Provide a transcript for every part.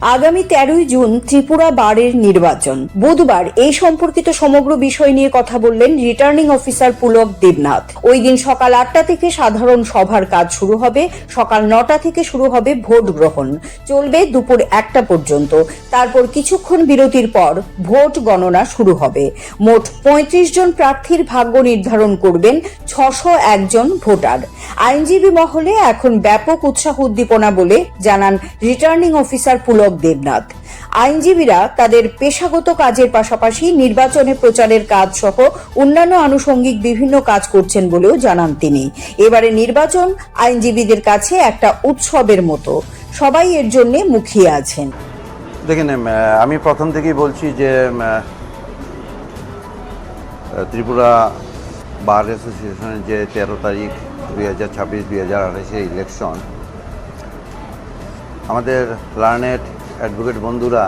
আগামী 13ই জুন ত্রিপুরা বারের নির্বাচন। বুধবার এই সম্পর্কিত সমগ্র বিষয় নিয়ে কথা বললেন রিটার্নিং অফিসার পুলক দেবনাথ। ওই দিন সকাল 8টা থেকে সাধারণ সভার কাজ শুরু হবে, সকাল 9টা থেকে শুরু হবে ভোট গ্রহণ, চলবে দুপুর 1টা পর্যন্ত। তারপর কিছুক্ষণ বিরতির পর ভোট গণনা শুরু হবে। মোট 35 জন প্রার্থীর ভাগ্য নির্ধারণ করবেন 601 জন ভোটার। আইনজীবী মহলে এখন ব্যাপক উৎসাহ উদ্দীপনা বলে জানান রিটার্নিং অফিসার পুলক দেবনাথ। আইনজীবীরা তাদের পেশাগত কাজের পাশাপাশি নির্বাচনে প্রচারের কাজ সহ অন্যান্য আনুষঙ্গিক বিভিন্ন কাজ করছেন বলেও জানান তিনি। এবারে নির্বাচন আইনজীবীদের কাছে একটা উৎসবের মতো, সবাই এর জন্য মুখিয়ে আছেন। দেখেন, আমি প্রথম থেকেই বলছি যে ত্রিপুরা বার অ্যাসোসিয়েশনের যে 13 তারিখ 2026-2028 ইলেকশন, আমাদের লার্নেড অ্যাডভোকেট বন্ধুরা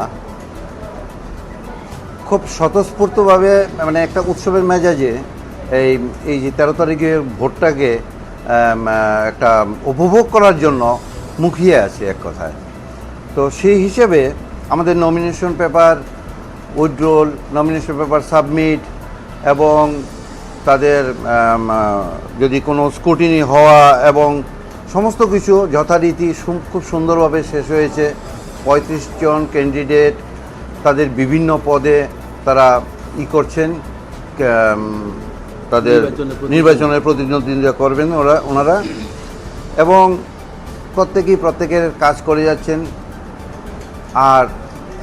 খুব স্বতঃস্ফূর্তভাবে মানে একটা উৎসবের মেজাজে এই যে 13 তারিখের ভোটটাকে একটা উপভোগ করার জন্য মুখিয়ে আছে এক কথায়। তো সেই হিসেবে আমাদের nomination paper withdrawal, nomination paper submit এবং তাদের যদি কোনো স্ক্রুটিনি হওয়া এবং সমস্ত কিছু যথারীতি খুব সুন্দরভাবে শেষ হয়েছে। 35 জন ক্যান্ডিডেট তাদের বিভিন্ন পদে তারা করছেন, তাদের নির্বাচনের প্রতিদ্বন্দ্বিতা করবেন ওনারা, এবং প্রত্যেকের কাজ করে যাচ্ছেন। আর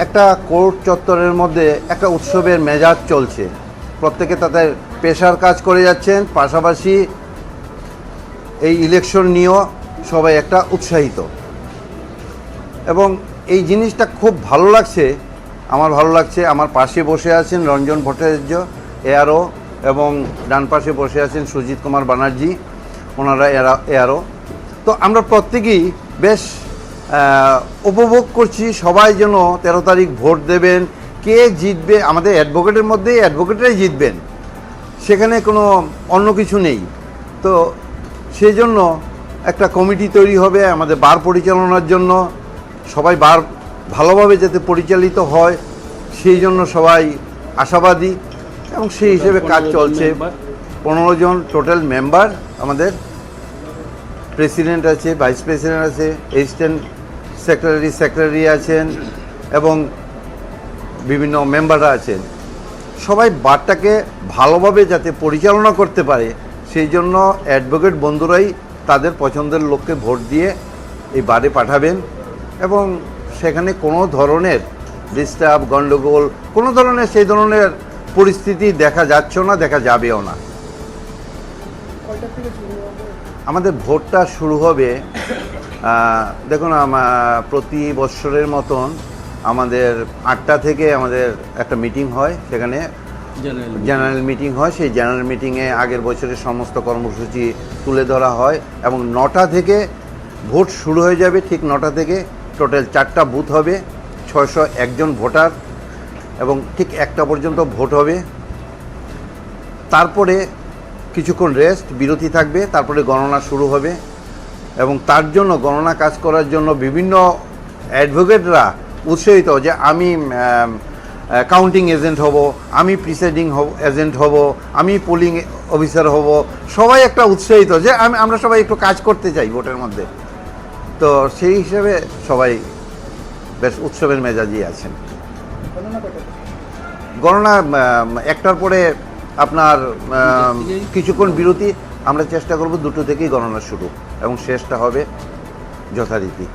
একটা কোর্ট চত্বরের মধ্যে একটা উৎসবের মেজাজ চলছে, প্রত্যেকে তাদের পেশার কাজ করে যাচ্ছেন, পাশাপাশি এই ইলেকশন নিয়েও সবাই একটা উৎসাহিত, এবং এই জিনিসটা খুব ভালো লাগছে। আমার ভালো লাগছে। আমার পাশে বসে আছেন রঞ্জন ভট্টাচার্য এআরও, এবং ডান পাশে বসে আছেন সুজিত কুমার ব্যানার্জি, ওনারা এআরও। তো আমরা প্রত্যেকেই বেশ উপভোগ করছি। সবাই যেন 13 তারিখ ভোট দেবেন, কে জিতবে আমাদের অ্যাডভোকেটের মধ্যেই অ্যাডভোকেটরাই জিতবেন, সেখানে কোনো অন্য কিছু নেই। তো সেই জন্য একটা কমিটি তৈরি হবে আমাদের বার পরিচালনার জন্য, সবাই বার ভালোভাবে যাতে পরিচালিত হয় সেই জন্য সবাই আশাবাদী, এবং সেই হিসেবে কাজ চলছে। 15 জন টোটাল মেম্বার, আমাদের প্রেসিডেন্ট আছে, ভাইস প্রেসিডেন্ট আছে, অ্যাসিস্ট্যান্ট সেক্রেটারি আছেন, এবং বিভিন্ন মেম্বাররা আছেন। সবাই বারটাকে ভালোভাবে যাতে পরিচালনা করতে পারে সেই জন্য অ্যাডভোকেট বন্ধুরাই তাদের পছন্দের লোককে ভোট দিয়ে এই বারে পাঠাবেন, এবং সেখানে কোনো ধরনের ডিস্টার্ব, গণ্ডগোল, কোনো ধরনের সেই ধরনের পরিস্থিতি দেখা যাচ্ছে না, দেখা যাবেও না। আমাদের ভোটটা শুরু হবে, দেখুন প্রতি বছরের মতন আমাদের 8টা থেকে আমাদের একটা মিটিং হয়, সেখানে জেনারেল মিটিং হয়। সেই জেনারেল মিটিংয়ে আগের বছরের সমস্ত কর্মসূচি তুলে ধরা হয়, এবং 9টা থেকে ভোট শুরু হয়ে যাবে। ঠিক 9টা থেকে টোটাল 4টা বুথ হবে, 601 জন ভোটার, এবং ঠিক 1টা পর্যন্ত ভোট হবে। তারপরে কিছুক্ষণ রেস্ট, বিরতি থাকবে, তারপরে গণনা শুরু হবে। এবং তার জন্য গণনা কাজ করার জন্য বিভিন্ন অ্যাডভোকেটরা উৎসাহিত যে আমি কাউন্টিং এজেন্ট হব, আমি প্রিসাইডিং এজেন্ট হব, আমি পোলিং অফিসার হব। সবাই একটা উৎসাহিত যে আমরা সবাই একটু কাজ করতে চাই ভোটের মধ্যে। তো সেই হিসেবে সবাই বেশ উৎসবের মেজাজই আছেন। গণনা 1টার পরে আপনার কিছুক্ষণ বিরতি, আমরা চেষ্টা করব 2টো থেকেই গণনা শুরু, এবং শেষটা হবে যথারীতি।